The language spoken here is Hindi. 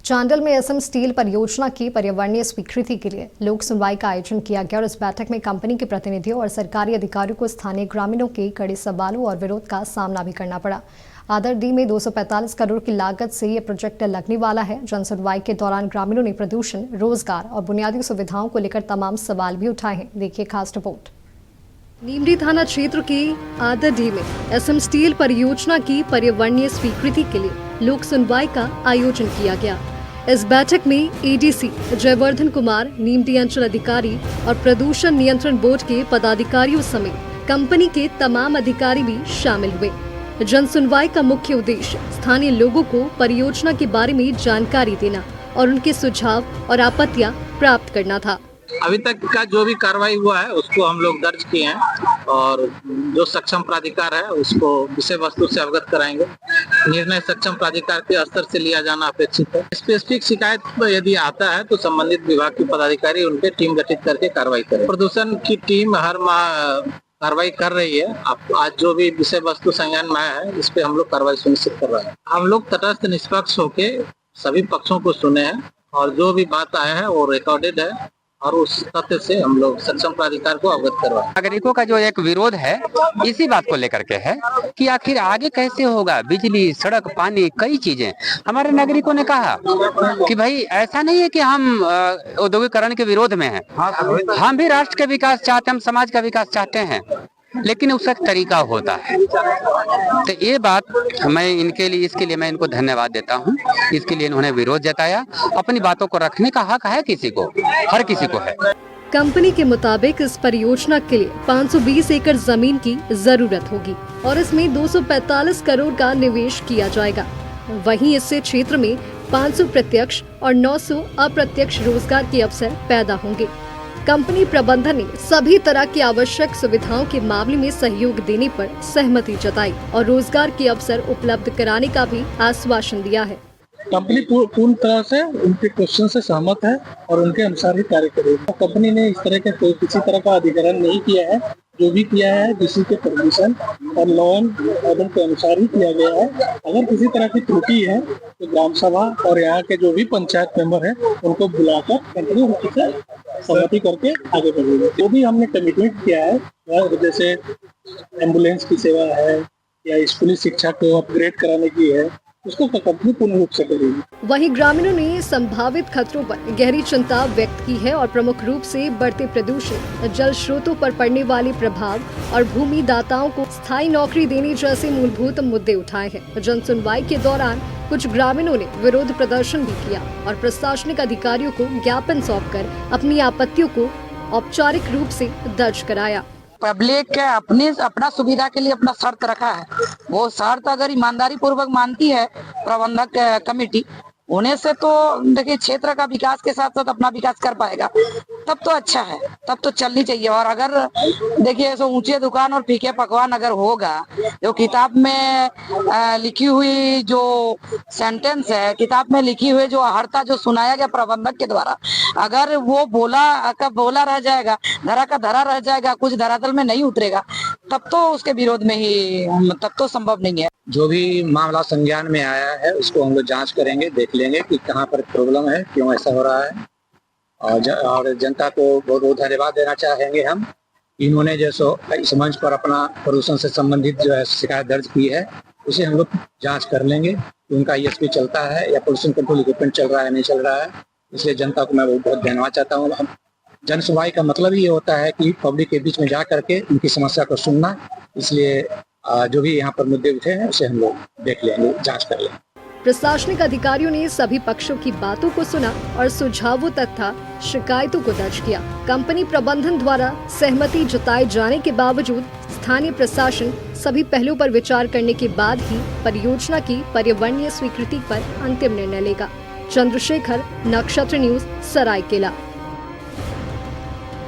चांडल में असम स्टील परियोजना की पर्यावरणीय स्वीकृति के लिए लोक सुनवाई का आयोजन किया गया और इस बैठक में कंपनी के प्रतिनिधियों और सरकारी अधिकारियों को स्थानीय ग्रामीणों के कड़े सवालों और विरोध का सामना भी करना पड़ा। आदर डी में 245 करोड़ की लागत से ये प्रोजेक्ट लगने वाला है। जन सुनवाई के दौरान ग्रामीणों ने प्रदूषण, रोजगार और बुनियादी सुविधाओं को लेकर तमाम सवाल भी उठाए हैं। देखिए खास रिपोर्ट। नीमडी थाना क्षेत्र के आदर डी में असम स्टील परियोजना की पर्यावरणीय स्वीकृति के लिए लोक सुनवाई का आयोजन किया गया। इस बैठक में एडीसी जयवर्धन कुमार, नीमडी अंचल अधिकारी और प्रदूषण नियंत्रण बोर्ड के पदाधिकारियों समेत कंपनी के तमाम अधिकारी भी शामिल हुए। जन सुनवाई का मुख्य उद्देश्य स्थानीय लोगों को परियोजना के बारे में जानकारी देना और उनके सुझाव और आपत्तियां प्राप्त करना था। अभी तक का जो भी कार्रवाई हुआ है उसको हम लोग दर्ज किए हैं और जो सक्षम प्राधिकार है उसको विषय वस्तु से अवगत कराएंगे। निर्णय सक्षम प्राधिकार के स्तर से लिया जाना अपेक्षित है। स्पेसिफिक शिकायत यदि आता है तो संबंधित विभाग के पदाधिकारी उन पे टीम गठित करके कार्रवाई करें। प्रदूषण की टीम हर माह कार्रवाई कर रही है। आज जो भी विषय वस्तु संज्ञान में आया है इस पे हम लोग कार्रवाई सुनिश्चित कर रहे हैं। हम लोग तटस्थ निष्पक्ष होके सभी पक्षों को सुने हैं और जो भी बात आया है वो रिकॉर्डेड है और उस तथ्य से हम लोग सक्षम प्राधिकार को अवगत करवाएं। नागरिकों का जो एक विरोध है इसी बात को लेकर के है कि आखिर आगे कैसे होगा। बिजली, सड़क, पानी, कई चीजें हमारे नागरिकों ने कहा कि भाई ऐसा नहीं है कि हम औद्योगिकरण के विरोध में हैं। हम भी राष्ट्र का विकास चाहते हैं, हम समाज का विकास चाहते हैं, लेकिन उसका एक तरीका होता है। तो ये बात मैं इसके लिए मैं इनको धन्यवाद देता हूँ। इसके लिए इन्होंने विरोध जताया। अपनी बातों को रखने का हक है किसी को, हर किसी को है। कंपनी के मुताबिक इस परियोजना के लिए 520 एकड़ जमीन की जरूरत होगी और इसमें 245 करोड़ का निवेश किया जाएगा। वहीं इससे क्षेत्र में 500 प्रत्यक्ष और 900 अप्रत्यक्ष रोजगार के अवसर पैदा होंगे। कंपनी प्रबंधन ने सभी तरह की आवश्यक सुविधाओं के मामले में सहयोग देने पर सहमति जताई और रोजगार के अवसर उपलब्ध कराने का भी आश्वासन दिया है। कंपनी पूर्ण तरह से उनके क्वेश्चन से सहमत है और उनके अनुसार ही कार्य करेगी। कंपनी ने इस तरह के किसी तरह का अधिग्रहण नहीं किया है। जो भी किया है किसी के परमिशन और लॉ एंड ऑर्डर के अनुसार ही किया गया है। अगर किसी तरह की त्रुटि है तो ग्राम सभा और यहाँ के जो भी पंचायत मेंबर है उनको बुलाकर कंपनी उनसे सहमति करके आगे बढ़ेगी। जो भी हमने कमिटमेंट किया है जैसे एम्बुलेंस की सेवा है या स्कूली शिक्षा को अपग्रेड कराने की है, उसको कंपनी पूर्ण रूप से करेगी। वहीं ग्रामीणों ने संभावित खतरों पर गहरी चिंता व्यक्त की है और प्रमुख रूप से बढ़ते प्रदूषण, जल स्रोतों पर पड़ने वाले प्रभाव और भूमि दाताओं को स्थायी नौकरी देने जैसे मूलभूत मुद्दे उठाए हैं। जन सुनवाई के दौरान कुछ ग्रामीणों ने विरोध प्रदर्शन भी किया और प्रशासनिक अधिकारियों को ज्ञापन सौंपकर अपनी आपत्तियों को औपचारिक रूप से दर्ज कराया। पब्लिक अपना सुविधा के लिए अपना शर्त रखा है। वो शर्त अगर ईमानदारी पूर्वक मानती है प्रबंधक कमेटी, होने से तो देखिए क्षेत्र का विकास के साथ साथ अपना विकास कर पाएगा। तब तो अच्छा है, तब तो चलनी चाहिए। और अगर देखिए ऐसे ऊंचे दुकान और फीके पकवान अगर होगा, जो किताब में लिखी हुई जो सेंटेंस है, किताब में लिखी हुई जो अहर्ता जो सुनाया गया प्रबंधक के द्वारा, अगर वो बोला रह जाएगा, धरा का धरा रह जाएगा, कुछ धरातल में नहीं उतरेगा, तब तो उसके विरोध में ही, तब तो संभव नहीं है। जो भी मामला संज्ञान में आया है उसको हम लोग जांच करेंगे, देख लेंगे कि कहाँ पर प्रॉब्लम है, क्यों ऐसा हो रहा है। और जनता को बहुत बहुत धन्यवाद देना चाहेंगे हम। इन्होंने जैसो इस मंच पर अपना प्रदूषण से संबंधित जो है शिकायत दर्ज की है, उसे हम लोग जांच कर लेंगे कि उनका ESP चलता है या पोल्यूशन कंट्रोल इक्विपमेंट चल रहा है, नहीं चल रहा है। इसलिए जनता को मैं बहुत धन्यवाद चाहता हूँ। जन सुनवाई का मतलब ये होता है कि पब्लिक के बीच में जा करके उनकी समस्या को सुनना। इसलिए जो भी यहाँ पर मुद्दे उठे हैं उसे हम लोग देख लेंगे, जांच कर लेंगे। प्रशासनिक अधिकारियों ने सभी पक्षों की बातों को सुना और सुझावों तथा शिकायतों को दर्ज किया। कंपनी प्रबंधन द्वारा सहमति जताए जाने के बावजूद स्थानीय प्रशासन सभी पहलुओं पर विचार करने के बाद ही परियोजना की पर्यावरणीय स्वीकृति पर अंतिम निर्णय लेगा। चंद्रशेखर, नक्षत्र न्यूज, सरायकेला।